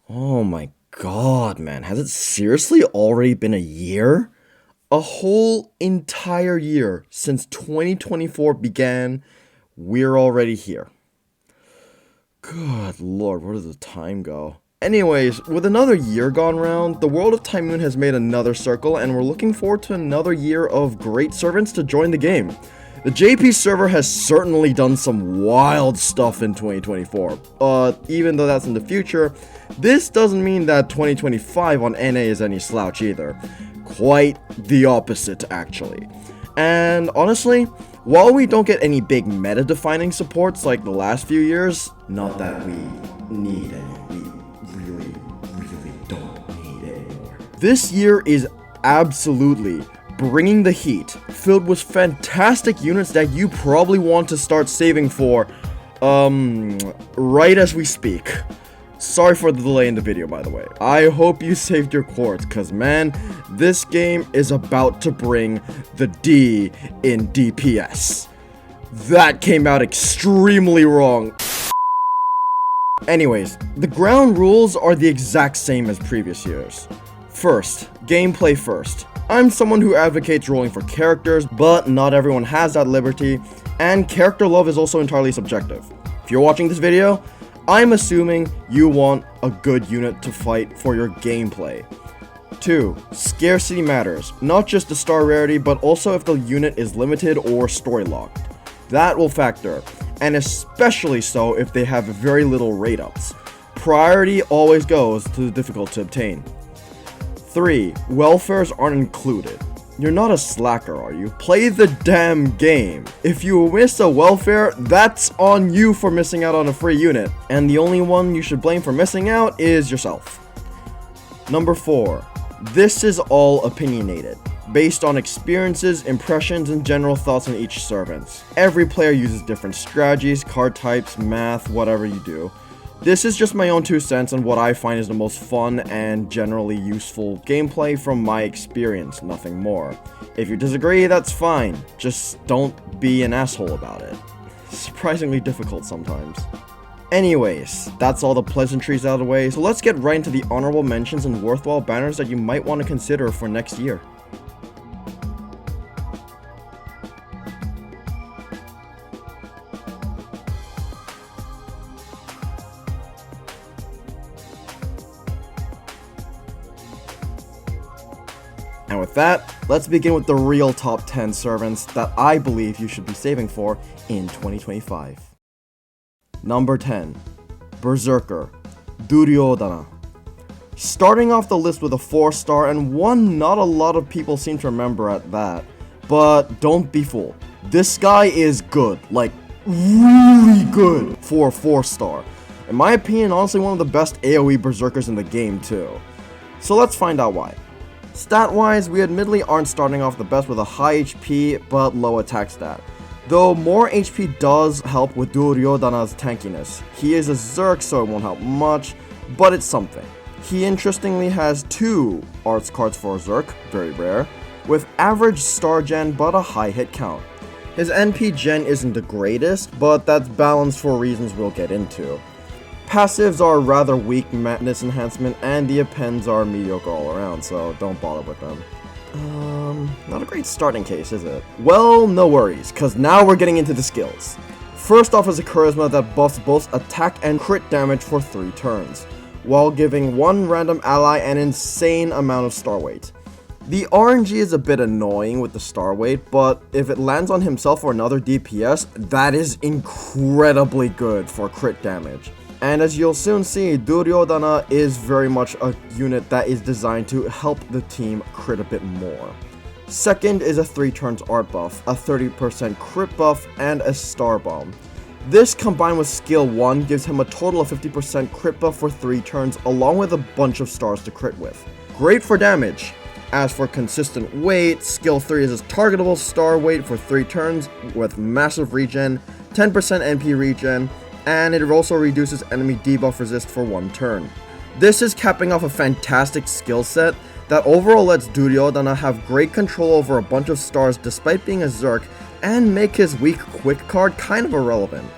Oh my god, man. Has it seriously already been a year? A whole entire year since 2024 began. We're already here. Good lord, where does the time go? Anyways, with another year gone round, the world of Tymoon has made another circle, and we're looking forward to another year of great servants to join the game. The JP server has certainly done some wild stuff in 2024, but even though that's in the future, this doesn't mean that 2025 on NA is any slouch either. Quite the opposite, actually. And honestly, while we don't get any big meta-defining supports like the last few years, not that we need any, we really don't need it anymore. This year is absolutely bringing the heat, filled with fantastic units that you probably want to start saving for, right as we speak. Sorry for the delay in the video, by the way. I hope you saved your quartz, cause man, this game is about to bring the D in DPS. That came out extremely wrong. Anyways, the ground rules are the exact same as previous years. First, gameplay first. I'm someone who advocates rolling for characters, but not everyone has that liberty, and character love is also entirely subjective. If you're watching this video, I'm assuming you want a good unit to fight for your gameplay. 2. Scarcity matters, not just the star rarity, but also if the unit is limited or story locked. That will factor, and especially so if they have very little rate ups. Priority always goes to the difficult to obtain. 3. Welfares aren't included. You're not a slacker, are you? Play the damn game. If you miss a welfare, that's on you for missing out on a free unit, and the only one you should blame for missing out is yourself. Number 4. This is all opinionated, based on experiences, impressions, and general thoughts on each servant. Every player uses different strategies, card types, math, whatever you do. This is just my own 2 cents on what I find is the most fun and generally useful gameplay from my experience, nothing more. If you disagree, that's fine, just don't be an asshole about it. Surprisingly difficult sometimes. Anyways, that's all the pleasantries out of the way, so let's get right into the honorable mentions and worthwhile banners that you might want to consider for next year. And with that, let's begin with the real top 10 servants that I believe you should be saving for in 2025. Number 10. Berserker, Duryodhana. Starting off the list with a 4-star and one not a lot of people seem to remember at that, but don't be fooled. This guy is good, like really good for a 4-star. In my opinion, honestly one of the best AOE Berserkers in the game too. So let's find out why. Stat-wise, we admittedly aren't starting off the best with a high HP but low attack stat. Though more HP does help with Duryodhana's tankiness. He is a Zerk so it won't help much, but it's something. He interestingly has 2 arts cards for a Zerk, very rare, with average star gen but a high hit count. His NP gen isn't the greatest, but that's balanced for reasons we'll get into. Passives are rather weak madness enhancement, and the appends are mediocre all around, so don't bother with them. Not a great starting case, is it? Well, no worries, cause now we're getting into the skills. First off is a charisma that buffs both attack and crit damage for 3 turns, while giving one random ally an insane amount of star weight. The RNG is a bit annoying with the star weight, but if it lands on himself or another DPS, that is incredibly good for crit damage. And as you'll soon see, Duryodhana is very much a unit that is designed to help the team crit a bit more. Second is a 3 turns art buff, a 30% crit buff, and a star bomb. This combined with skill 1 gives him a total of 50% crit buff for 3 turns along with a bunch of stars to crit with. Great for damage. As for consistent weight, skill 3 is a targetable star weight for 3 turns with massive regen, 10% NP regen, and it also reduces enemy debuff resist for 1 turn. This is capping off a fantastic skill set that overall lets Duryodhana have great control over a bunch of stars despite being a Zerk, and make his weak quick card kind of irrelevant.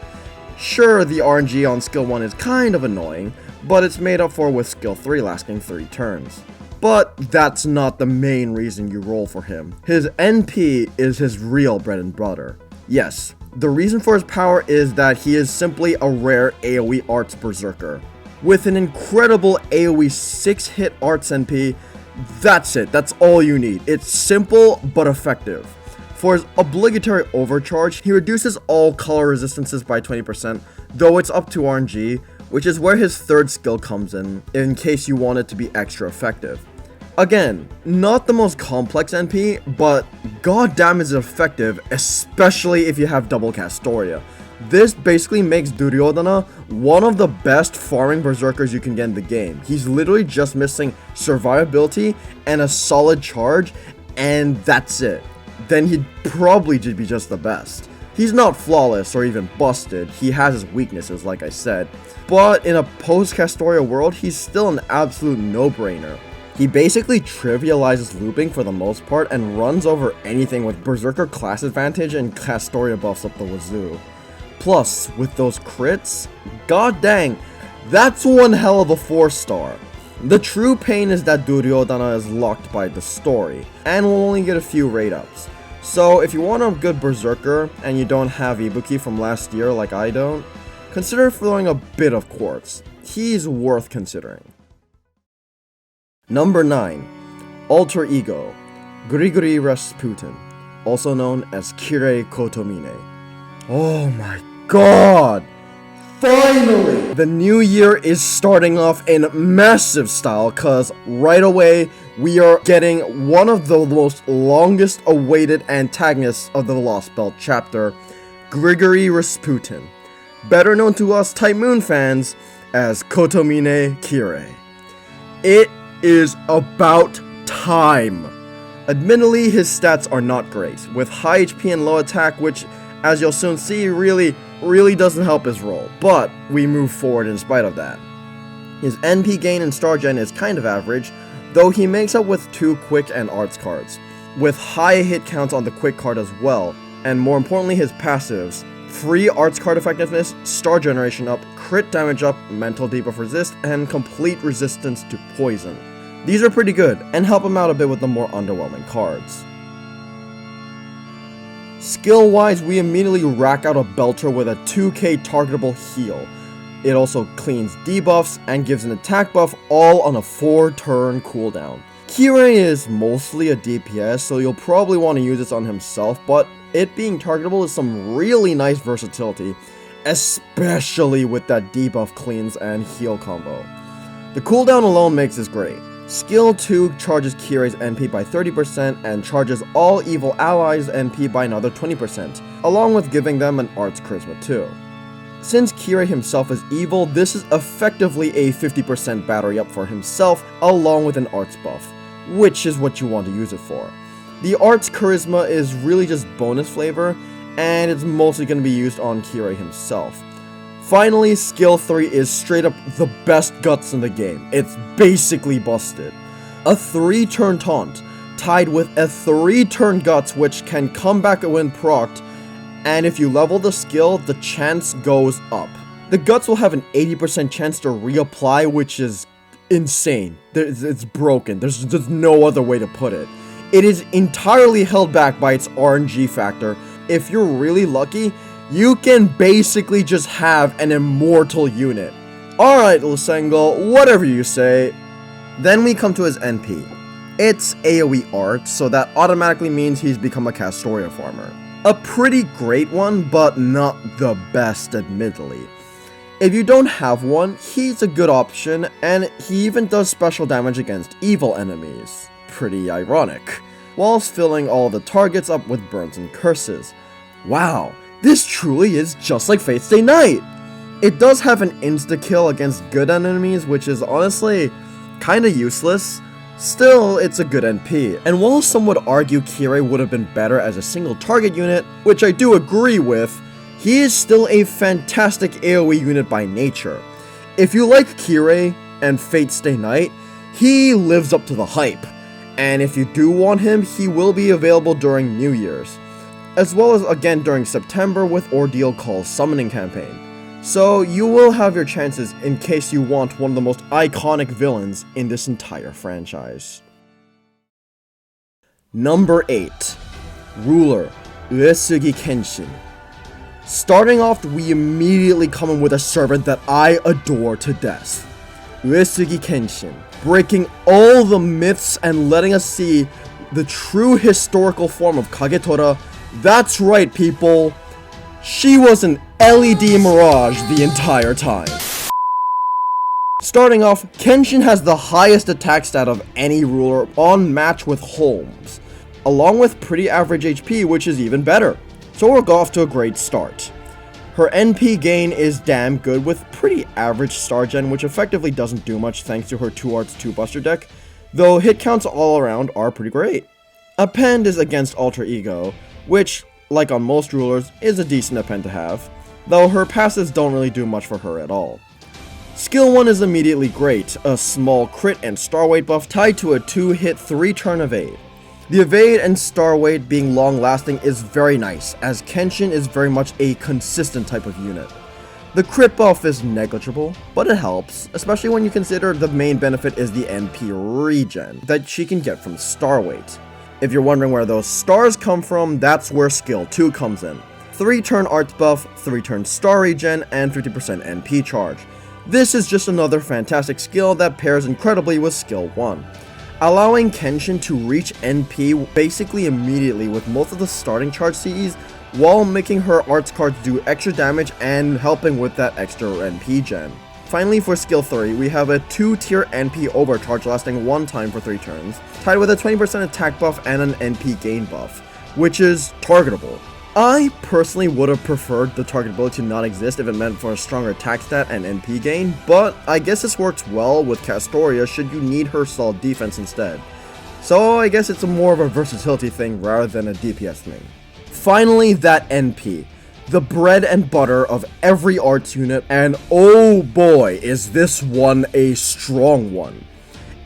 Sure, the RNG on skill 1 is kind of annoying, but it's made up for with skill 3 lasting 3 turns. But that's not the main reason you roll for him. His NP is his real bread and butter. Yes, the reason for his power is that he is simply a rare AOE Arts Berserker. With an incredible AOE 6-hit Arts NP, that's it, that's all you need. It's simple but effective. For his obligatory overcharge, he reduces all color resistances by 20%, though it's up to RNG, which is where his third skill comes in case you want it to be extra effective. Again, not the most complex NP, but goddamn is it effective, especially if you have double Castoria. This basically makes Duryodhana one of the best farming berserkers you can get in the game. He's literally just missing survivability and a solid charge, and that's it. Then he'd probably be just the best. He's not flawless or even busted, he has his weaknesses like I said, but in a post-Castoria world, he's still an absolute no-brainer. He basically trivializes looping for the most part and runs over anything with Berserker class advantage and Castoria buffs up the wazoo. Plus, with those crits, god dang, that's one hell of a 4-star. The true pain is that Duryodhana is locked by the story, and will only get a few raid ups. So if you want a good Berserker, and you don't have Ibuki from last year like I don't, consider throwing a bit of Quartz. He's worth considering. Number 9. Alter Ego, Grigori Rasputin, also known as Kirei Kotomine. Oh my god! Finally! The new year is starting off in massive style, cause right away we are getting one of the most longest awaited antagonists of the Lost Belt chapter, Grigori Rasputin, better known to us Type Moon fans as Kotomine Kirei. It is about time. Admittedly, his stats are not great, with high HP and low attack, which, as you'll soon see, really doesn't help his role, but we move forward in spite of that. His NP gain and star gen is kind of average, though he makes up with 2 quick and arts cards, with high hit counts on the quick card as well, and more importantly his passives, free arts card effectiveness, star generation up, crit damage up, mental debuff resist, and complete resistance to poison. These are pretty good, and help him out a bit with the more underwhelming cards. Skill wise, we immediately rack out a belter with a 2k targetable heal. It also cleans debuffs and gives an attack buff all on a 4-turn cooldown. Kirei is mostly a DPS, so you'll probably want to use this on himself, but it being targetable is some really nice versatility, especially with that debuff cleans and heal combo. The cooldown alone makes this great. Skill 2 charges Kirei's NP by 30% and charges all evil allies' NP by another 20%, along with giving them an arts charisma too. Since Kirei himself is evil, this is effectively a 50% battery up for himself, along with an arts buff, which is what you want to use it for. The arts charisma is really just bonus flavor, and it's mostly going to be used on Kirei himself. Finally, skill 3 is straight up the best guts in the game. It's basically busted. A 3-turn taunt, tied with a 3-turn guts which can come back when procced, and if you level the skill, the chance goes up. The guts will have an 80% chance to reapply, which is insane. It's broken. There's no other way to put it. It is entirely held back by its RNG factor. If you're really lucky, you can basically just have an immortal unit. Alright, Lusengel, whatever you say. Then we come to his NP. It's AOE Arts, so that automatically means he's become a Castoria farmer. A pretty great one, but not the best admittedly. If you don't have one, he's a good option, and he even does special damage against evil enemies. Pretty ironic. Whilst filling all the targets up with burns and curses. Wow. This truly is just like Fate's Day Night! It does have an insta-kill against good enemies, which is honestly kinda useless. Still, it's a good NP, and while some would argue Kirei would have been better as a single target unit, which I do agree with, he is still a fantastic AoE unit by nature. If you like Kirei and Fate's Day Night, he lives up to the hype, and if you do want him, he will be available during New Year's, as well as again during September with Ordeal Call's Summoning Campaign. So you will have your chances in case you want one of the most iconic villains in this entire franchise. Number 8. Ruler, Uesugi Kenshin. Starting off, we immediately come in with a servant that I adore to death. Uesugi Kenshin, breaking all the myths and letting us see the true historical form of Kagetora. That's right, people. She was an LED mirage the entire time. Starting off, Kenshin has the highest attack stat of any ruler on match with Holmes, along with pretty average HP, which is even better. So we're off to a great start. Her NP gain is damn good with pretty average star gen, which effectively doesn't do much thanks to her 2 Arts 2 Buster deck, though hit counts all around are pretty great. Append is against Alter Ego, which, like on most rulers, is a decent append to have, though her passives don't really do much for her at all. Skill 1 is immediately great, a small crit and star weight buff tied to a 2-hit 3-turn evade. The evade and star weight being long lasting is very nice, as Kenshin is very much a consistent type of unit. The crit buff is negligible, but it helps, especially when you consider the main benefit is the NP regen that she can get from star weight. If you're wondering where those stars come from, that's where skill 2 comes in. 3-turn art buff, 3-turn star regen, and 50% NP charge. This is just another fantastic skill that pairs incredibly with skill 1. Allowing Kenshin to reach NP basically immediately with most of the starting charge CEs, while making her arts cards do extra damage and helping with that extra NP gen. Finally, for skill 3, we have a 2-tier NP overcharge lasting 1 time for 3 turns, tied with a 20% attack buff and an NP gain buff, which is targetable. I personally would have preferred the targetability to not exist if it meant for a stronger attack stat and NP gain, but I guess this works well with Castoria should you need her solid defense instead. So I guess it's more of a versatility thing rather than a DPS thing. Finally, that NP. The bread and butter of every arts unit, and oh boy is this one a strong one.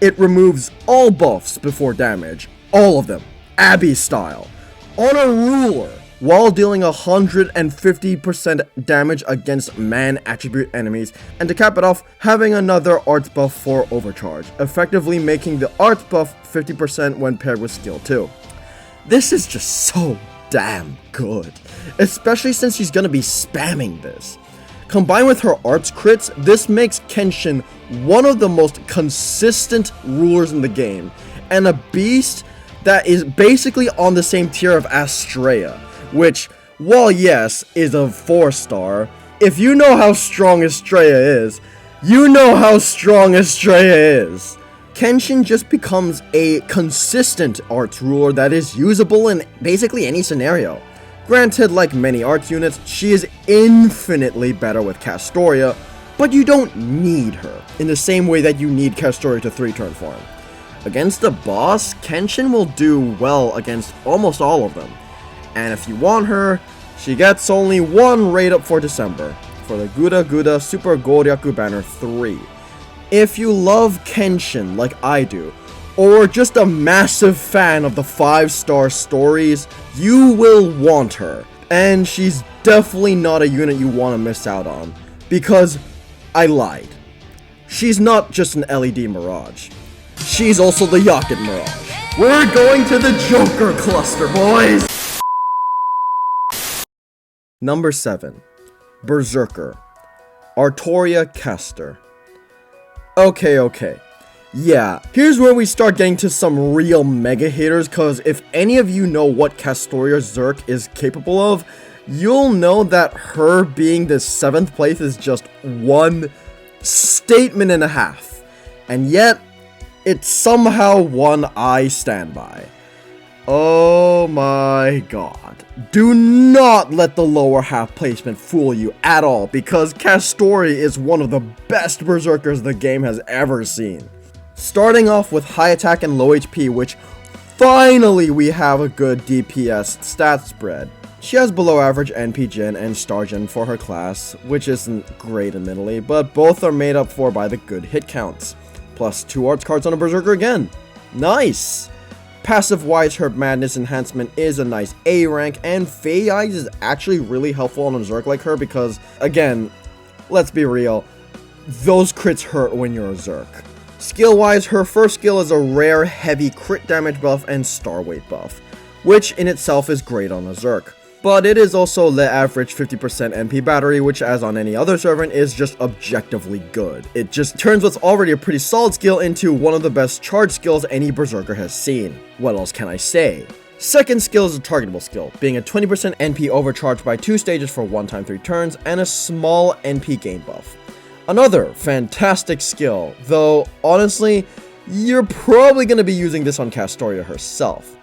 It removes all buffs before damage, all of them, Abby style, on a ruler, while dealing 150% damage against man attribute enemies, and to cap it off, having another arts buff for overcharge, effectively making the arts buff 50% when paired with skill 2. This is just so damn good, especially since she's gonna be spamming this. Combined with her arts crits, this makes Kenshin one of the most consistent rulers in the game, and a beast that is basically on the same tier of Astrea, which, while yes, is a 4-star, if you know how strong Astrea is, you know how strong Astrea is. Kenshin just becomes a consistent arts ruler that is usable in basically any scenario. Granted, like many arts units, she is infinitely better with Castoria, but you don't need her, in the same way that you need Castoria to 3-turn farm. Against the boss, Kenshin will do well against almost all of them. And if you want her, she gets only 1 raid up for December, for the Guda Guda Super Goryaku Banner 3. If you love Kenshin like I do, or just a massive fan of the 5-star stories, you will want her. And she's definitely not a unit you want to miss out on, because I lied. She's not just an LED Mirage. She's also the Yakut Mirage. We're going to the Joker cluster, boys! Number 7. Berserker, Artoria Caster. Okay. Yeah, here's where we start getting to some real mega haters, cause if any of you know what Castoria Zerk is capable of, you'll know that her being the 7th place is just one statement and a half. And yet, it's somehow one I stand by. Oh my god. Do not let the lower half placement fool you at all, because Castoria is one of the best berserkers the game has ever seen. Starting off with high attack and low HP, which finally we have a good DPS stat spread. She has below average NP gen and star gen for her class, which isn't great admittedly, but both are made up for by the good hit counts. Plus 2 arts cards on a berserker again. Nice! Passive-wise, her Madness Enhancement is a nice A rank, and Fey Eyes is actually really helpful on a Zerk like her because, again, let's be real, those crits hurt when you're a Zerk. Skill-wise, her first skill is a rare heavy crit damage buff and star weight buff, which in itself is great on a Zerk. But it is also the average 50% MP battery, which as on any other servant is just objectively good. It just turns what's already a pretty solid skill into one of the best charge skills any Berserker has seen. What else can I say? Second skill is a targetable skill, being a 20% NP overcharge by 2 stages for 1 time 3 turns, and a small NP gain buff. Another fantastic skill, though honestly, you're probably going to be using this on Castoria herself.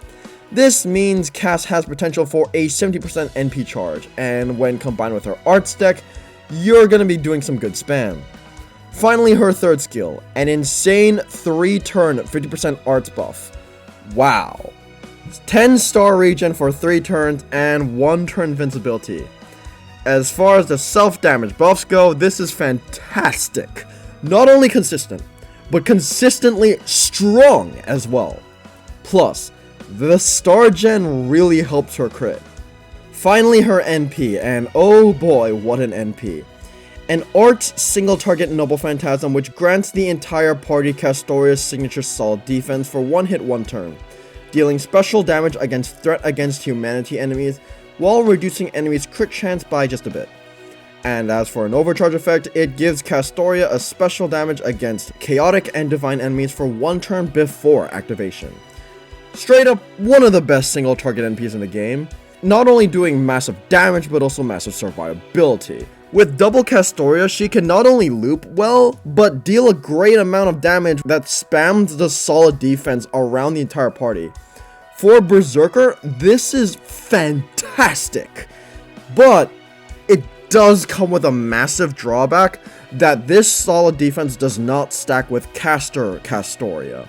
This means Cass has potential for a 70% NP charge, and when combined with her arts deck, you're going to be doing some good spam. Finally, her third skill, an insane 3-turn 50% arts buff. Wow. 10 star regen for 3 turns and 1 turn invincibility. As far as the self-damage buffs go, this is fantastic. Not only consistent, but consistently strong as well. Plus, the star gen really helps her crit. Finally, her NP, and oh boy, what an NP. An Arts single target Noble Phantasm which grants the entire party Castoria's signature solid defense for 1 hit 1 turn, dealing special damage against threat against humanity enemies while reducing enemies' crit chance by just a bit. And as for an overcharge effect, it gives Castoria a special damage against chaotic and divine enemies for 1 turn before activation. Straight up, one of the best single target NPs in the game, not only doing massive damage but also massive survivability. With double Castoria, she can not only loop well, but deal a great amount of damage that spams the solid defense around the entire party. For Berserker, this is fantastic, but it does come with a massive drawback that this solid defense does not stack with caster Castoria.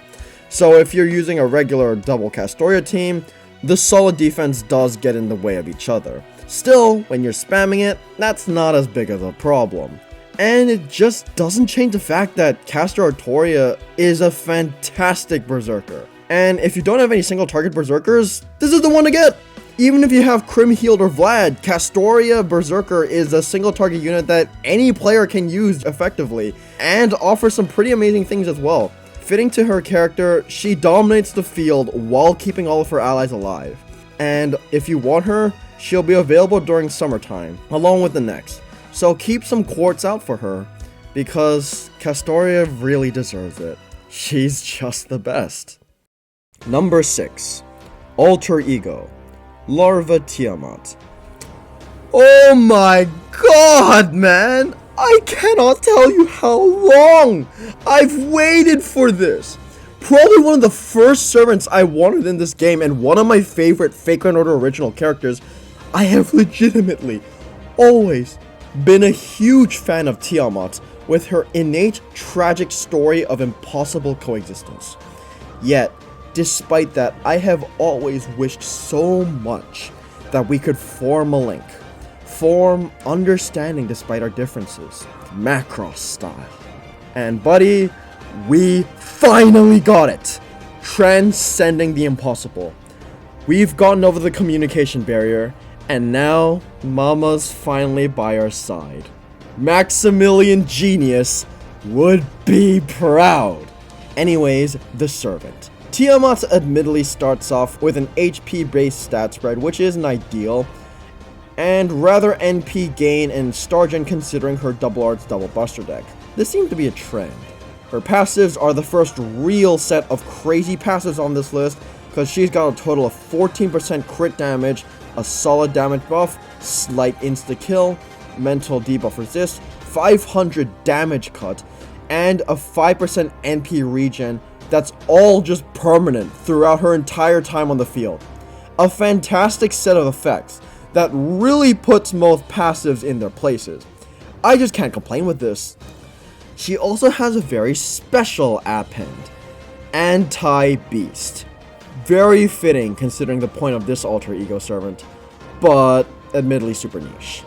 So if you're using a regular double Castoria team, the solid defense does get in the way of each other. Still, when you're spamming it, that's not as big of a problem. And it just doesn't change the fact that Caster Artoria is a fantastic Berserker. And if you don't have any single target Berserkers, this is the one to get! Even if you have Crimhealed or Vlad, Castoria Berserker is a single target unit that any player can use effectively, and offers some pretty amazing things as well. Fitting to her character, she dominates the field while keeping all of her allies alive. And if you want her, she'll be available during summertime, along with the next. So keep some quartz out for her, because Castoria really deserves it. She's just the best. Number 6. Alter Ego. Larva Tiamat. Oh my god, man! I cannot tell you how long I've waited for this! Probably one of the first servants I wanted in this game and one of my favorite Fake Grand Order original characters. I have legitimately always been a huge fan of Tiamat with her innate tragic story of impossible coexistence. Yet, despite that, I have always wished so much that we could form a link. Form understanding despite our differences. Macross style. And buddy, we finally got it! Transcending the impossible. We've gotten over the communication barrier, and now Mama's finally by our side. Maximilian Genius would be proud. Anyways, the servant. Tiamat admittedly starts off with an HP based stat spread, which isn't ideal, and rather NP gain and star gen considering her double arts double buster deck. This seems to be a trend. Her passives are the first real set of crazy passives on this list, because she's got a total of 14% crit damage, a solid damage buff, slight insta kill, mental debuff resist, 500 damage cut, and a 5% NP regen that's all just permanent throughout her entire time on the field. A fantastic set of effects that really puts most passives in their places. I just can't complain with this. She also has a very special append, Anti-Beast. Very fitting considering the point of this alter ego servant, but admittedly super niche.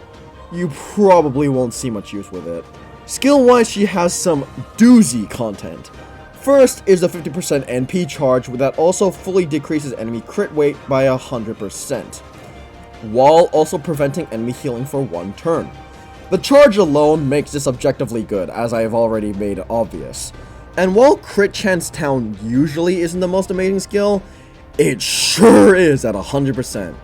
You probably won't see much use with it. Skill-wise, she has some doozy content. First is the 50% NP charge that also fully decreases enemy crit weight by 100%, while also preventing enemy healing for 1 turn. The charge alone makes this objectively good, as I have already made it obvious. And while Crit Chance Town usually isn't the most amazing skill, it sure is at 100%.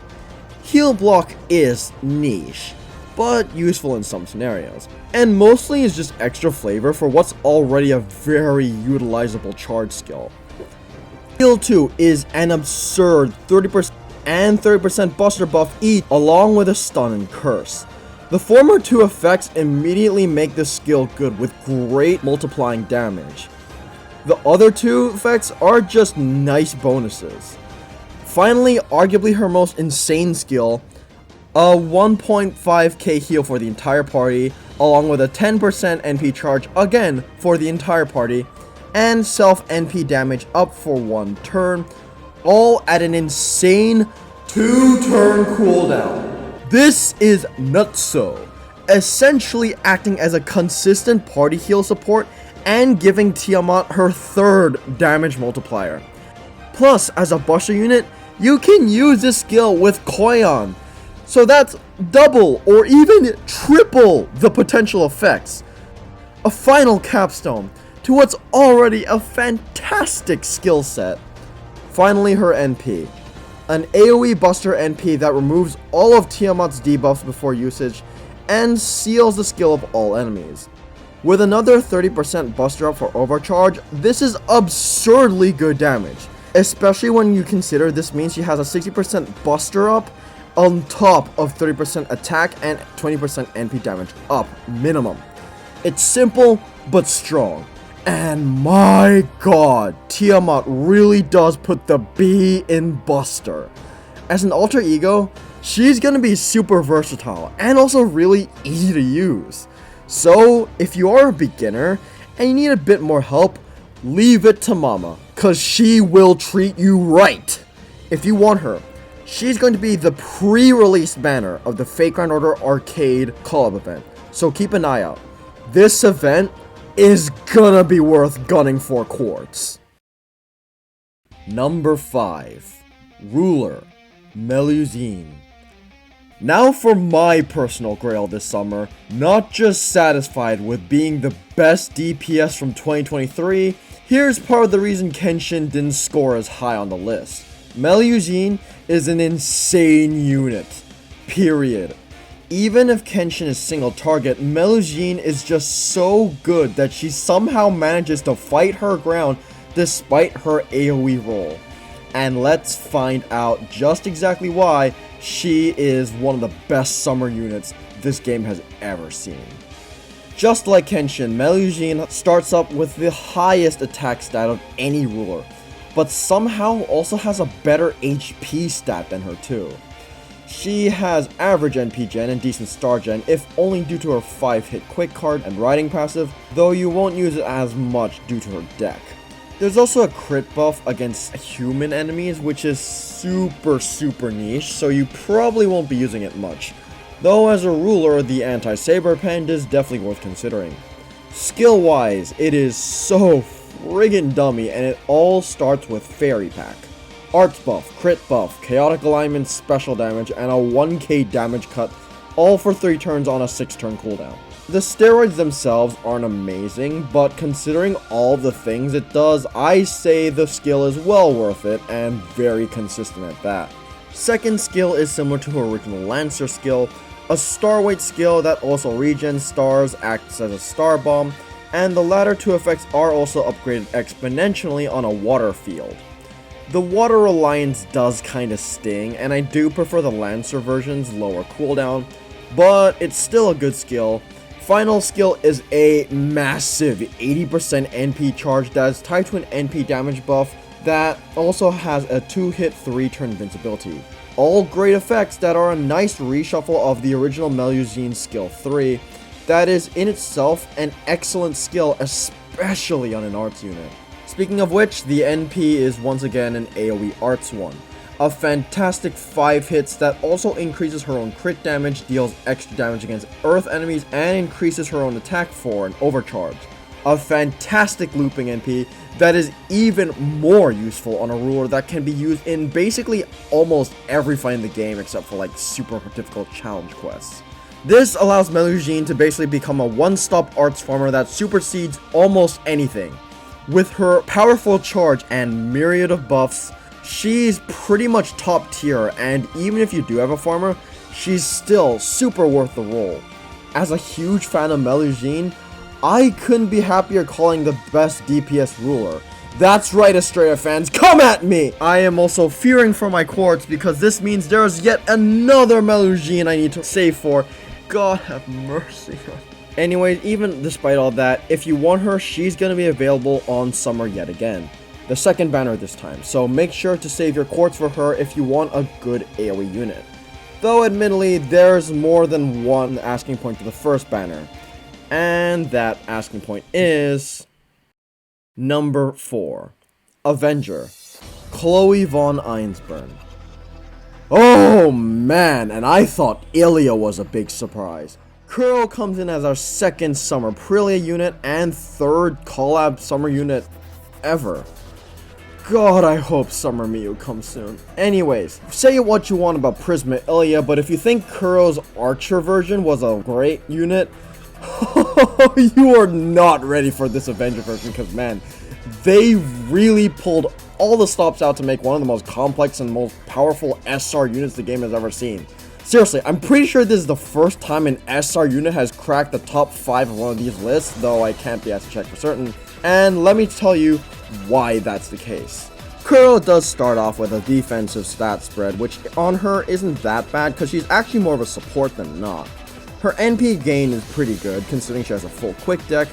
Heal Block is niche, but useful in some scenarios, and mostly is just extra flavor for what's already a very utilizable charge skill. Heal 2 is an absurd 30% and 30% buster buff each, along with a stun and curse. The former two effects immediately make this skill good with great multiplying damage. The other two effects are just nice bonuses. Finally, arguably her most insane skill, a 1.5k heal for the entire party, along with a 10% NP charge again for the entire party, and self NP damage up for 1 turn, all at an insane 2-turn cooldown. This is nutso, essentially acting as a consistent party heal support and giving Tiamat her 3rd damage multiplier. Plus, as a buster unit, you can use this skill with Koyan, so that's double or even triple the potential effects. A final capstone to what's already a fantastic skill set. Finally, her NP. An AOE Buster NP that removes all of Tiamat's debuffs before usage and seals the skill of all enemies. With another 30% Buster up for overcharge, this is absurdly good damage, especially when you consider this means she has a 60% Buster up on top of 30% attack and 20% NP damage up minimum. It's simple but strong. And my god, Tiamat really does put the B in Buster. As an alter ego, she's gonna be super versatile and also really easy to use. So, if you are a beginner and you need a bit more help, leave it to Mama, cause she will treat you right. If you want her, she's going to be the pre-release banner of the Fate Grand Order Arcade Call-Up event, so keep an eye out. This event is gonna be worth gunning for quartz. Number 5. Ruler, Melusine. Now for my personal grail this summer, not just satisfied with being the best DPS from 2023, here's part of the reason Kenshin didn't score as high on the list. Melusine is an insane unit, period. Even if Kenshin is single target, Melusine is just so good that she somehow manages to fight her ground despite her AoE role. And let's find out just exactly why she is one of the best summer units this game has ever seen. Just like Kenshin, Melusine starts up with the highest attack stat of any ruler, but somehow also has a better HP stat than her too. She has average NP gen and decent star gen, if only due to her 5-hit quick card and riding passive, though you won't use it as much due to her deck. There's also a crit buff against human enemies, which is super niche, so you probably won't be using it much. Though as a ruler, the anti-saber pen is definitely worth considering. Skill wise, it is so friggin' dummy, and it all starts with Fairy Pack. Arts buff, crit buff, chaotic alignment, special damage, and a 1k damage cut, all for 3 turns on a 6-turn cooldown. The steroids themselves aren't amazing, but considering all the things it does, I say the skill is well worth it, and very consistent at that. Second skill is similar to her original Lancer skill, a star weight skill that also regens stars, acts as a star bomb, and the latter two effects are also upgraded exponentially on a water field. The water reliance does kinda sting, and I do prefer the Lancer version's lower cooldown, but it's still a good skill. Final skill is a massive 80% NP charge that is tied to an NP damage buff that also has a 2-hit 3-turn invincibility. All great effects that are a nice reshuffle of the original Melusine skill 3, that is in itself an excellent skill, especially on an arts unit. Speaking of which, the NP is once again an AOE Arts one. A fantastic 5 hits that also increases her own crit damage, deals extra damage against earth enemies, and increases her own attack for an overcharge. A fantastic looping NP that is even more useful on a ruler that can be used in basically almost every fight in the game except for like super difficult challenge quests. This allows Meline to basically become a one-stop arts farmer that supersedes almost anything. With her powerful charge and myriad of buffs, she's pretty much top tier, and even if you do have a farmer, she's still super worth the role. As a huge fan of Meline, I couldn't be happier calling the best DPS ruler. That's right, Estrella fans, come at me! I am also fearing for my quartz because this means there is yet another Meline I need to save for. God have mercy. Anyways, even despite all that, if you want her, she's gonna be available on summer yet again. The second banner this time, so make sure to save your quartz for her if you want a good AoE unit. Though admittedly, there's more than one asking point to the first banner. And that asking point is number 4, Avenger, Chloe von Einsburn. Oh man, and I thought Ilya was a big surprise. Kurl comes in as our second summer Aprilia unit and third collab summer unit ever. God, I hope Summer Miyu comes soon. Anyways, say what you want about Prisma Ilya, but if you think Kurl's Archer version was a great unit, you are not ready for this Avenger version, because man, they really pulled all the stops out to make one of the most complex and most powerful SR units the game has ever seen. Seriously, I'm pretty sure this is the first time an SR unit has cracked the top 5 of one of these lists, though I can't be asked to check for certain, and let me tell you why that's the case. Kurl does start off with a defensive stat spread, which on her isn't that bad because she's actually more of a support than not. Her NP gain is pretty good considering she has a full quick deck,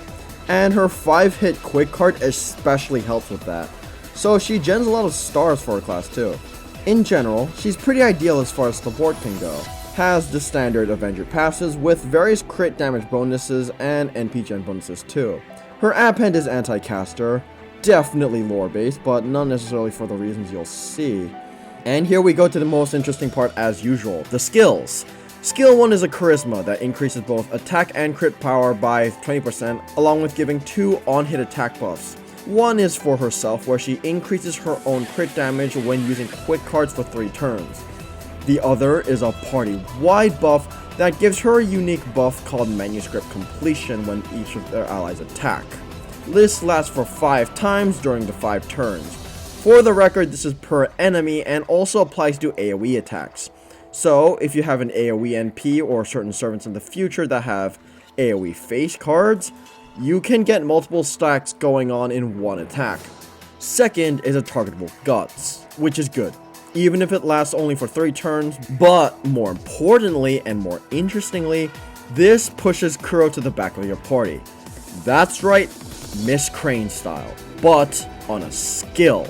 and her 5-hit quick card especially helps with that. So she gens a lot of stars for her class too. In general, she's pretty ideal as far as support can go. Has the standard Avenger passes with various crit damage bonuses and NP gen bonuses too. Her append is anti-caster, definitely lore based, but not necessarily for the reasons you'll see. And here we go to the most interesting part as usual, the skills. Skill 1 is a charisma that increases both attack and crit power by 20%, along with giving 2 on-hit attack buffs. One is for herself, where she increases her own crit damage when using quick cards for 3 turns. The other is a party-wide buff that gives her a unique buff called Manuscript Completion when each of their allies attack. This lasts for 5 times during the 5 turns. For the record, this is per enemy and also applies to AoE attacks. So, if you have an AoE NP or certain servants in the future that have AoE face cards, you can get multiple stacks going on in one attack. Second is a targetable Guts, which is good, even if it lasts only for 3 turns, but more importantly and more interestingly, this pushes Kuro to the back of your party. That's right, Miss Crane style, but on a skill.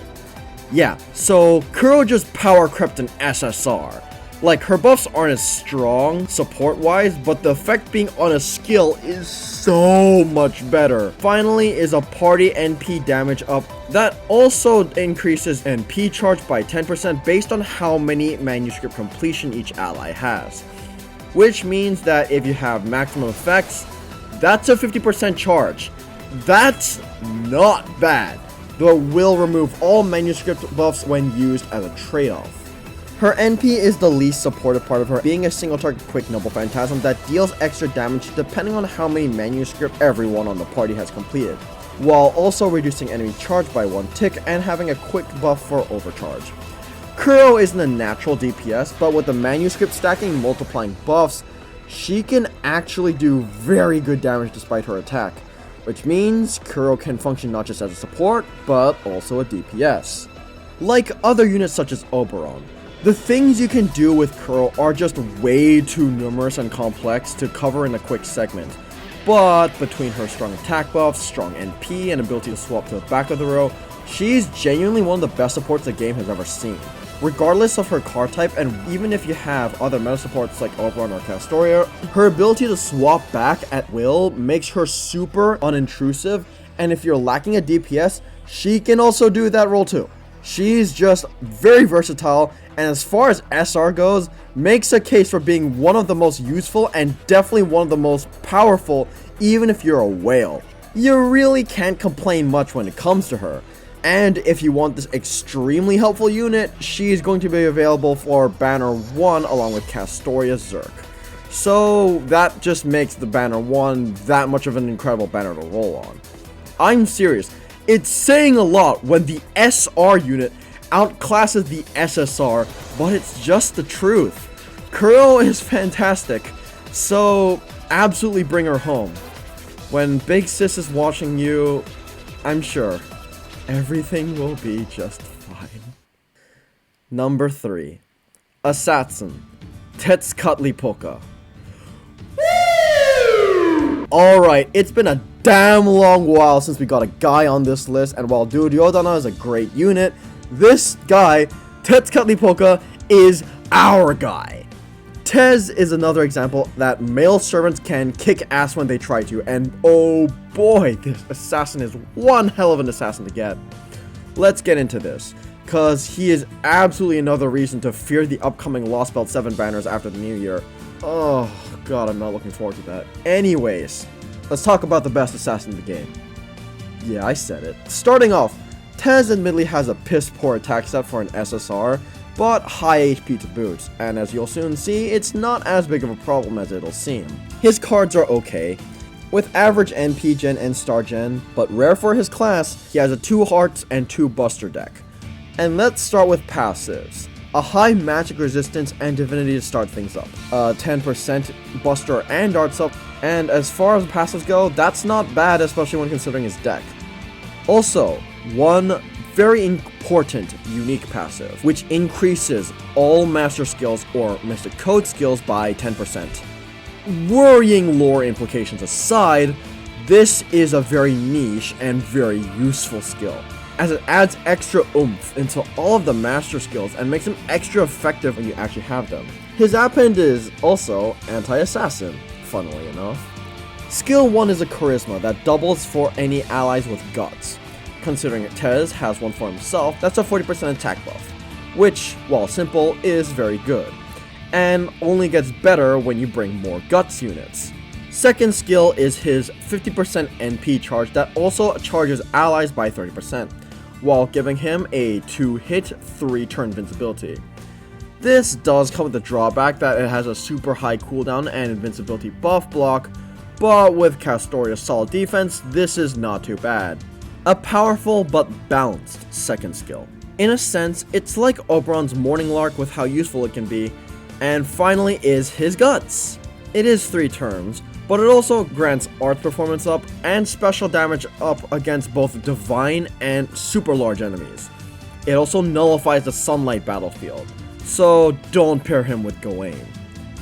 Yeah, so Kuro just power crept an SSR. Like, her buffs aren't as strong support-wise, but the effect being on a skill is so much better. Finally is a party NP damage up that also increases NP charge by 10% based on how many manuscript completion each ally has. Which means that if you have maximum effects, that's a 50% charge. That's not bad, though it will remove all manuscript buffs when used as a trade-off. Her NP is the least supported part of her, being a single target quick noble phantasm that deals extra damage depending on how many manuscript everyone on the party has completed, while also reducing enemy charge by 1 tick and having a quick buff for overcharge. Kuro isn't a natural DPS, but with the manuscript stacking multiplying buffs, she can actually do very good damage despite her attack, which means Kuro can function not just as a support, but also a DPS. Like other units such as Oberon, the things you can do with Kurl are just way too numerous and complex to cover in a quick segment. But between her strong attack buffs, strong NP, and ability to swap to the back of the row, she's genuinely one of the best supports the game has ever seen. Regardless of her card type, and even if you have other meta supports like Oberon or Castoria, her ability to swap back at will makes her super unintrusive, and if you're lacking a DPS, she can also do that role too. She's just very versatile, and as far as SR goes, makes a case for being one of the most useful and definitely one of the most powerful, even if you're a whale. You really can't complain much when it comes to her. And if you want this extremely helpful unit, she's going to be available for Banner 1 along with Castoria Zerk. So that just makes the banner 1 that much of an incredible banner to roll on. I'm serious, it's saying a lot when the SR unit outclasses the SSR, but it's just the truth. Kurl is fantastic, so absolutely bring her home. When Big Sis is watching you, I'm sure everything will be just fine. Number 3. Assassin, Tezcatlipoca. Alright, it's been a damn long while since we got a guy on this list, and while Duryodhana is a great unit, this guy, Tezcatlipoca, is our guy. Tez is another example that male servants can kick ass when they try to, and oh boy, this assassin is one hell of an assassin to get. Let's get into this, cause he is absolutely another reason to fear the upcoming Lost Belt 7 banners after the new year. Oh god, I'm not looking forward to that. Anyways, let's talk about the best assassin in the game. Yeah, I said it. Starting off, Tez admittedly has a piss poor attack set for an SSR, but high HP to boot, and as you'll soon see, it's not as big of a problem as it'll seem. His cards are okay, with average NP gen and star gen, but rare for his class, he has a 2 hearts and 2 buster deck. And let's start with passives. A high magic resistance and divinity to start things up, 10% buster and arts up, and as far as passives go, that's not bad, especially when considering his deck. Also, one very important unique passive, which increases all master skills or mystic code skills by 10%. Worrying lore implications aside, this is a very niche and very useful skill, as it adds extra oomph into all of the master skills and makes them extra effective when you actually have them. His append is also anti-assassin, funnily enough. Skill 1 is a charisma that doubles for any allies with guts. Considering Tez has one for himself, that's a 40% attack buff, which, while simple, is very good, and only gets better when you bring more guts units. Second skill is his 50% NP charge that also charges allies by 30%, while giving him a 2-hit, 3-turn invincibility. This does come with the drawback that it has a super high cooldown and invincibility buff block, but with Castoria's solid defense, this is not too bad. A powerful but balanced second skill. In a sense, it's like Oberon's Morning Lark with how useful it can be. And finally is his Guts. It is 3 turns, but it also grants art performance up and special damage up against both divine and super large enemies. It also nullifies the sunlight battlefield, so don't pair him with Gawain.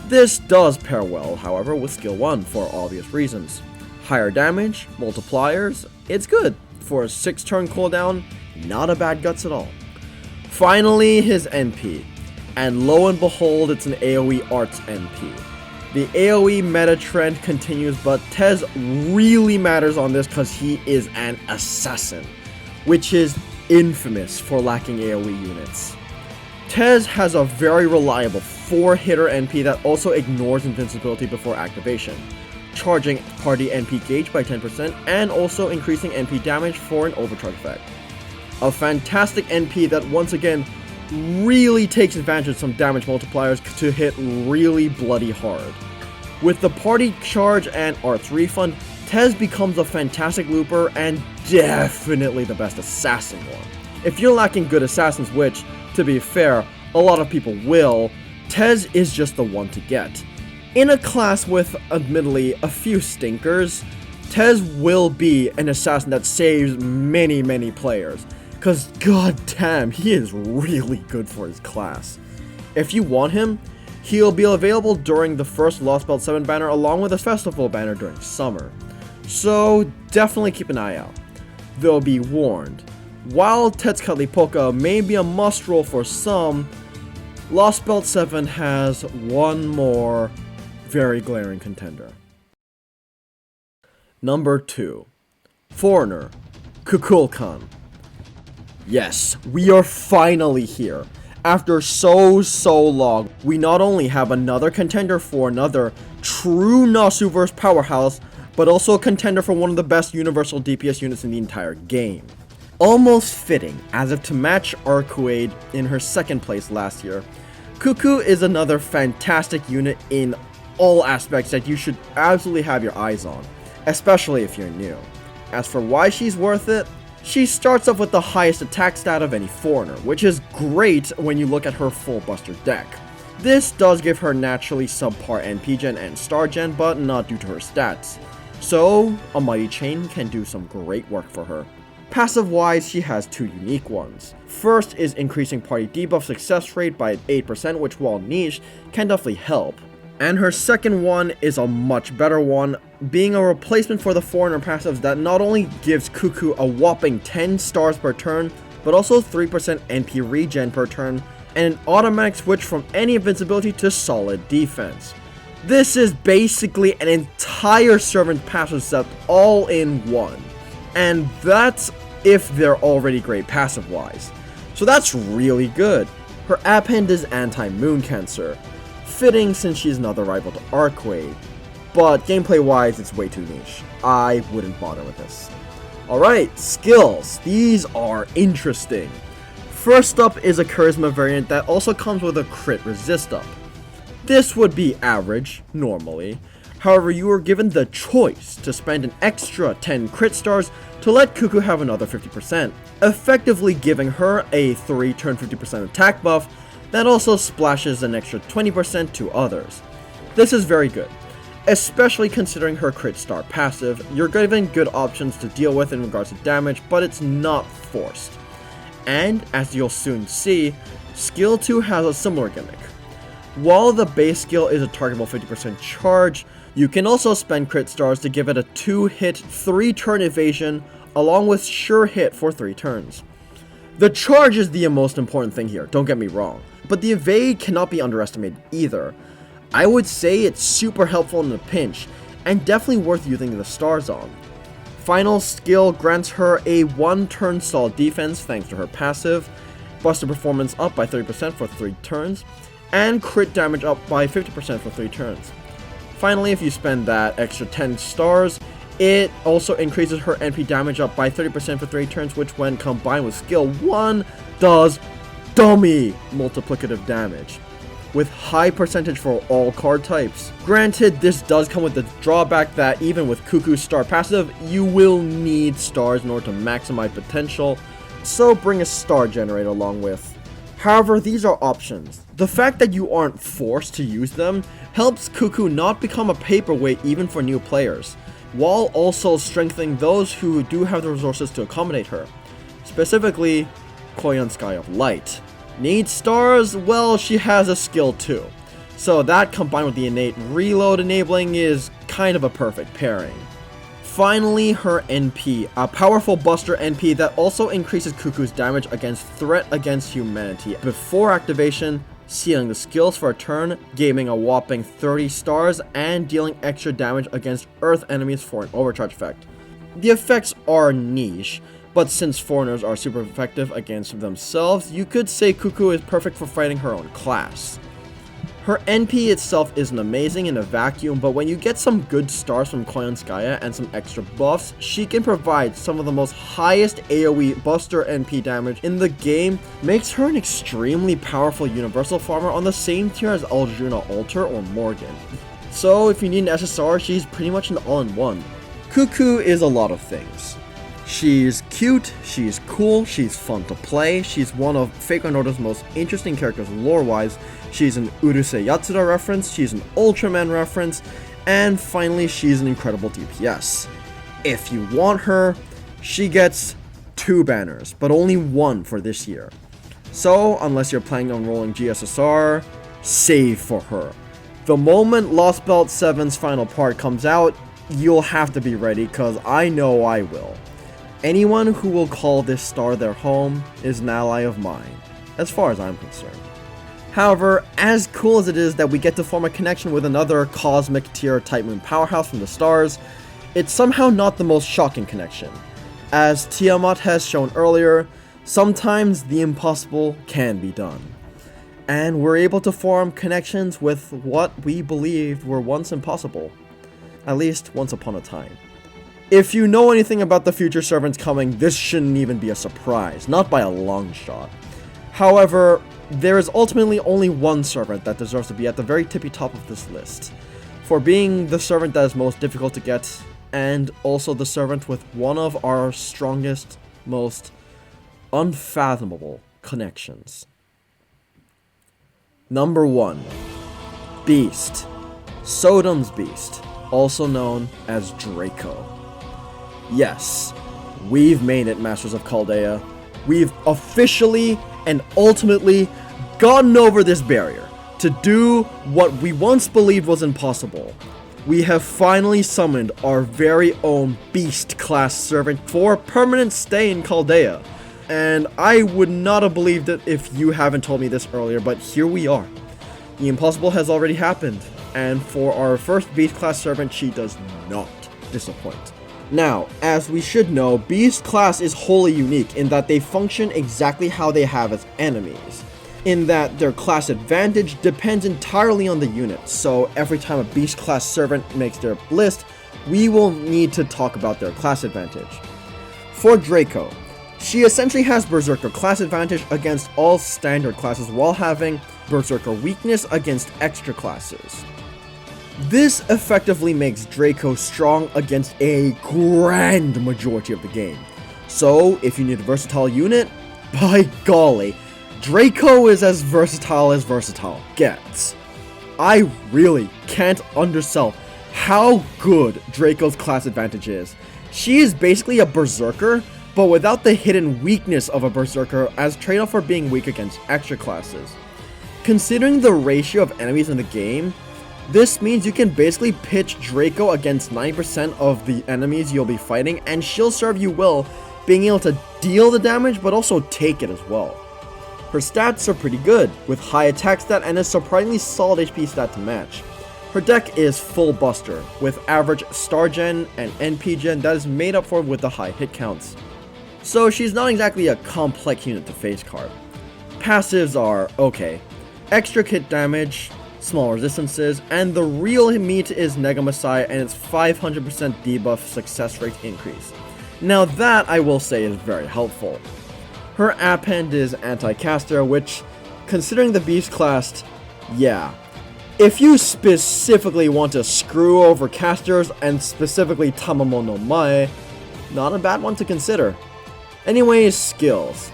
This does pair well, however, with skill 1 for obvious reasons. Higher damage, multipliers, it's good. For a 6-turn cooldown, not a bad guts at all. Finally, his NP, and lo and behold, it's an AOE Arts NP. The AOE meta trend continues, but Tez really matters on this because he is an assassin, which is infamous for lacking AOE units. Tez has a very reliable 4-hitter NP that also ignores invincibility before activation, charging party NP gauge by 10% and also increasing NP damage for an overcharge effect. A fantastic NP that once again really takes advantage of some damage multipliers to hit really bloody hard. With the party charge and arts refund, Tez becomes a fantastic looper and definitely the best assassin one. If you're lacking good assassins, which, to be fair, a lot of people will, Tez is just the one to get. In a class with, admittedly, a few stinkers, Tez will be an assassin that saves many players, cause goddamn, he is really good for his class. If you want him, he'll be available during the first Lost Belt 7 banner along with a festival banner during summer, so definitely keep an eye out. Though be warned, while Tezcatlipoca may be a must roll for some, Lost Belt 7 has one more very glaring contender. Number 2. Foreigner, Cuckoo. Yes, we are finally here. After so long, we not only have another contender for another true Nasuverse powerhouse, but also a contender for one of the best universal DPS units in the entire game. Almost fitting, as if to match Arcuade in her second place last year, Cuckoo is another fantastic unit in all aspects that you should absolutely have your eyes on, especially if you're new. As for why she's worth it, she starts off with the highest attack stat of any foreigner, which is great when you look at her full buster deck. This does give her naturally subpar NP gen and star gen, but not due to her stats. So, a Mighty Chain can do some great work for her. Passive wise, she has two unique ones. First is increasing party debuff success rate by 8%, which while niche, can definitely help. And her second one is a much better one, being a replacement for the foreigner passives that not only gives Cuckoo a whopping 10 stars per turn, but also 3% NP regen per turn, and an automatic switch from any invincibility to solid defense. This is basically an entire servant passive set all in one. And that's if they're already great passive wise. So that's really good. Her append is anti-moon cancer. Fitting since she's another rival to Arcway. But gameplay wise it's way too niche. I wouldn't bother with this. Alright, skills. These are interesting. First up is a charisma variant that also comes with a crit resist up. This would be average, normally. However, you are given the choice to spend an extra 10 crit stars to let Cuckoo have another 50%, effectively giving her a 3-turn 50% attack buff that also splashes an extra 20% to others. This is very good, especially considering her crit star passive. You're given good options to deal with in regards to damage, but it's not forced. And, as you'll soon see, Skill 2 has a similar gimmick. While the base skill is a targetable 50% charge, you can also spend crit stars to give it a 2-hit, 3-turn evasion, along with sure hit for 3 turns. The charge is the most important thing here, don't get me wrong, but the evade cannot be underestimated either. I would say it's super helpful in a pinch, and definitely worth using the stars on. Final skill grants her a 1-turn solid defense thanks to her passive, buster performance up by 30% for 3 turns, and crit damage up by 50% for 3 turns. Finally, if you spend that extra 10 stars, it also increases her NP damage up by 30% for 3 turns, which when combined with skill 1, does dummy multiplicative damage, with high percentage for all card types. Granted, this does come with the drawback that even with Cuckoo's star passive, you will need stars in order to maximize potential, so bring a star generator along with. However, these are options. The fact that you aren't forced to use them helps Cuckoo not become a paperweight even for new players, while also strengthening those who do have the resources to accommodate her. Specifically, Koyan Sky of Light. Needs stars? Well, she has a skill too. So that combined with the innate reload enabling is kind of a perfect pairing. Finally, her NP, a powerful buster NP that also increases Cuckoo's damage against threat against humanity before activation, sealing the skills for a turn, gaining a whopping 30 stars, and dealing extra damage against Earth enemies for an overcharge effect. The effects are niche, but since foreigners are super effective against themselves, you could say Cuckoo is perfect for fighting her own class. Her NP itself isn't amazing in a vacuum, but when you get some good stars from Koyanskaya and some extra buffs, she can provide some of the most highest AOE buster NP damage in the game, makes her an extremely powerful universal farmer on the same tier as Aljuna Alter or Morgan. So if you need an SSR, she's pretty much an all-in-one. Cuckoo is a lot of things. She's cute, she's cool, she's fun to play, she's one of Fake Order's most interesting characters lore-wise, she's an Urusei Yatsura reference, she's an Ultraman reference, and finally she's an incredible DPS. If you want her, she gets 2 banners, but only 1 for this year. So, unless you're planning on rolling GSSR, save for her. The moment Lost Belt 7's final part comes out, you'll have to be ready, cause I know I will. Anyone who will call this star their home is an ally of mine, as far as I'm concerned. However, as cool as it is that we get to form a connection with another cosmic tier Type Moon powerhouse from the stars, it's somehow not the most shocking connection. As Tiamat has shown earlier, sometimes the impossible can be done. And we're able to form connections with what we believed were once impossible. At least once upon a time. If you know anything about the future servants coming, this shouldn't even be a surprise, not by a long shot. However, there is ultimately only one servant that deserves to be at the very tippy top of this list. for being the servant that is most difficult to get, and also the servant with one of our strongest, most unfathomable connections. Number 1. Beast. Sodom's Beast, also known as Draco. Yes, we've made it, Masters of Chaldea. We've officially and ultimately gotten over this barrier to do what we once believed was impossible. We have finally summoned our very own Beast class servant for permanent stay in Chaldea. And I would not have believed it if you haven't told me this earlier, but here we are. The impossible has already happened, and for our first Beast class servant, she does not disappoint. Now, as we should know, Beast class is wholly unique in that they function exactly how they have as enemies, in that their class advantage depends entirely on the unit, so every time a Beast class servant makes their list, we will need to talk about their class advantage. For Draco, she essentially has Berserker class advantage against all standard classes while having Berserker weakness against extra classes. This effectively makes Draco strong against a grand majority of the game. So, if you need a versatile unit, by golly, Draco is as versatile gets. I really can't undersell how good Draco's class advantage is. She is basically a Berserker, but without the hidden weakness of a Berserker as trade-off for being weak against extra classes. Considering the ratio of enemies in the game, this means you can basically pitch Draco against 90% of the enemies you'll be fighting, and she'll serve you well, being able to deal the damage but also take it as well. Her stats are pretty good, with high attack stat and a surprisingly solid HP stat to match. Her deck is full buster, with average star gen and NP gen that is made up for with the high hit counts. So she's not exactly a complex unit to face card. Passives are okay. Extra hit damage, small resistances, and the real meat is Negamasai and its 500% debuff success rate increase. Now that, I will say, is very helpful. Her append is Anti-Caster, which, considering the Beast class, yeah. If you specifically want to screw over casters, and specifically Tamamo no Mae, not a bad one to consider. Anyways, skills.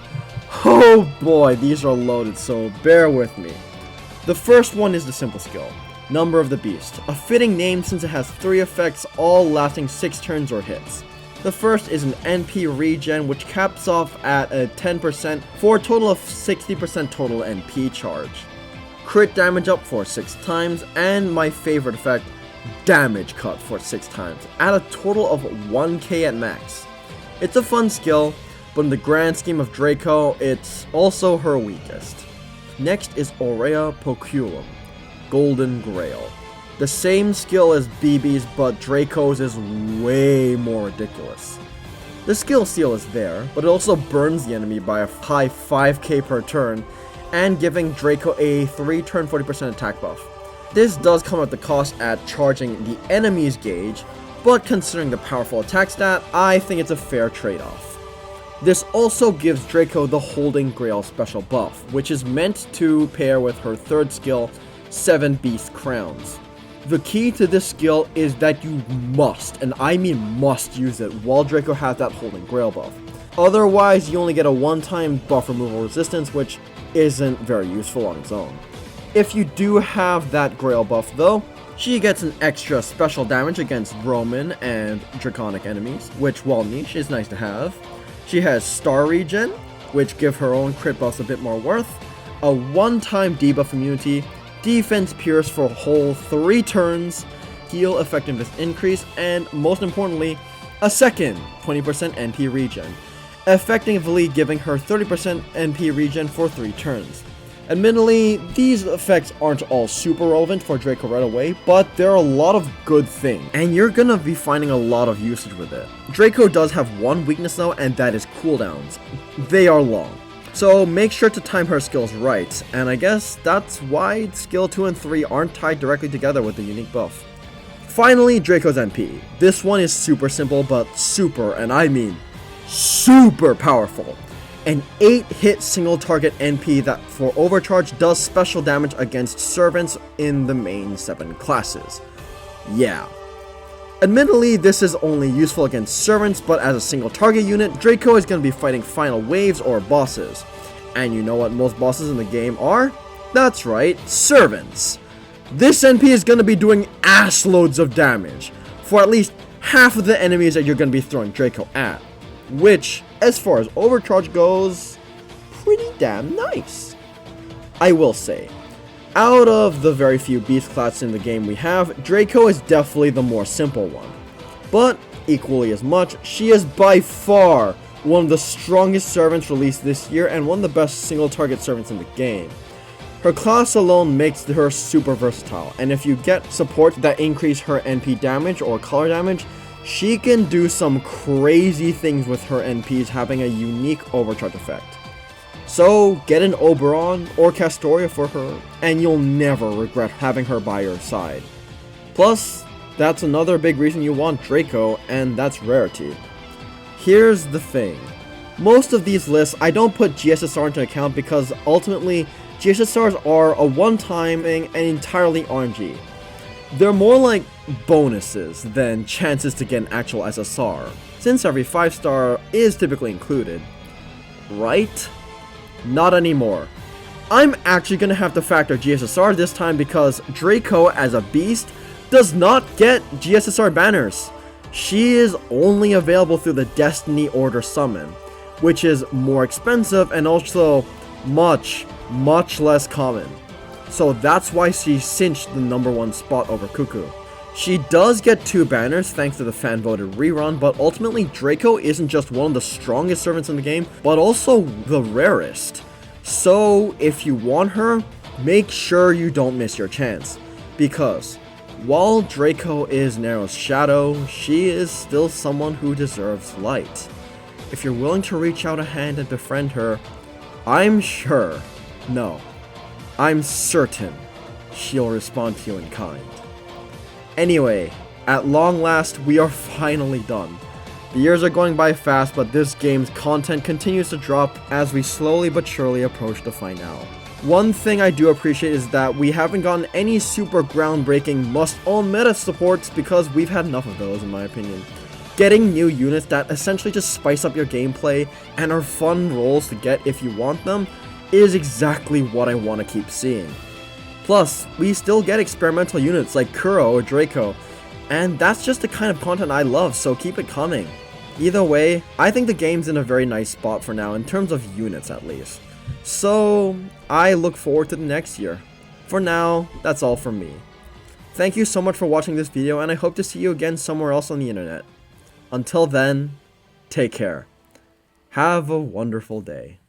Oh boy, these are loaded, so bear with me. The first one is the simple skill, Number of the Beast, a fitting name since it has 3 effects all lasting 6 turns or hits. The first is an NP regen, which caps off at a 10% for a total of 60% total NP charge. Crit damage up for 6 times, and my favorite effect, damage cut for 6 times, at a total of 1k at max. It's a fun skill, but in the grand scheme of Draco, it's also her weakest. Next is Aurea Poculum, Golden Grail. The same skill as BB's, but Draco's is way more ridiculous. The skill seal is there, but it also burns the enemy by a high 5k per turn, and giving Draco a 3-turn 40% attack buff. This does come at the cost at charging the enemy's gauge, but considering the powerful attack stat, I think it's a fair trade-off. This also gives Draco the Holding Grail special buff, which is meant to pair with her third skill, 7 Beast Crowns. The key to this skill is that you must, and I mean must, use it while Draco has that Holding Grail buff. Otherwise, you only get a one-time buff removal resistance, which isn't very useful on its own. If you do have that Grail buff though, she gets an extra special damage against Roman and Draconic enemies, while while niche is nice to have. She has Star Regen, which give her own crit buffs a bit more worth, a one-time debuff immunity, defense pierce for a whole 3 turns, heal effectiveness increase, and most importantly, a second 20% NP regen, effectively giving her 30% NP regen for 3 turns. Admittedly, these effects aren't all super relevant for Draco right away, but there are a lot of good things, and you're gonna be finding a lot of usage with it. Draco does have one weakness though, and that is cooldowns. They are long. So make sure to time her skills right, and I guess that's why skill 2 and 3 aren't tied directly together with the unique buff. Finally, Draco's NP. This one is super simple, but super, and I mean super powerful. An 8-hit single target NP that for overcharge does special damage against servants in the main 7 classes. Yeah. Admittedly, this is only useful against servants, but as a single target unit, Draco is going to be fighting final waves or bosses. And you know what most bosses in the game are? That's right, servants. This NP is going to be doing ass loads of damage for at least half of the enemies that you're going to be throwing Draco at. Which, as far as overcharge goes, pretty damn nice. I will say, out of the very few beast classes in the game we have, Draco is definitely the more simple one. But, equally as much, she is by far one of the strongest servants released this year and one of the best single target servants in the game. Her class alone makes her super versatile, and if you get support that increase her NP damage or color damage, she can do some crazy things with her NPs having a unique overcharge effect. So get an Oberon or Castoria for her, and you'll never regret having her by your side. Plus, that's another big reason you want Draco, and that's rarity. Here's the thing. Most of these lists I don't put GSSR into account because ultimately GSSRs are a one-time thing and entirely RNG. They're more like bonuses than chances to get an actual SSR, since every 5-star is typically included. Right? Not anymore. I'm actually going to have to factor GSSR this time because Draco as a beast does not get GSSR banners. She is only available through the Destiny Order summon, which is more expensive and also much less common. So that's why she cinched the #1 spot over Cuckoo. She does get 2 banners thanks to the fan voted rerun, but ultimately Draco isn't just one of the strongest servants in the game, but also the rarest. So if you want her, make sure you don't miss your chance, because while Draco is Nero's shadow, she is still someone who deserves light. If you're willing to reach out a hand and befriend her, I'm certain she'll respond to you in kind. Anyway, at long last, we are finally done. The years are going by fast, but this game's content continues to drop as we slowly but surely approach the finale. One thing I do appreciate is that we haven't gotten any super groundbreaking must-own meta supports because we've had enough of those in my opinion. Getting new units that essentially just spice up your gameplay and are fun roles to get if you want them is exactly what I want to keep seeing. Plus, we still get experimental units like Kurl or Draco, and that's just the kind of content I love, so keep it coming. Either way, I think the game's in a very nice spot for now in terms of units at least. So, I look forward to the next year. For now, that's all from me. Thank you so much for watching this video, and I hope to see you again somewhere else on the internet. Until then, take care. Have a wonderful day.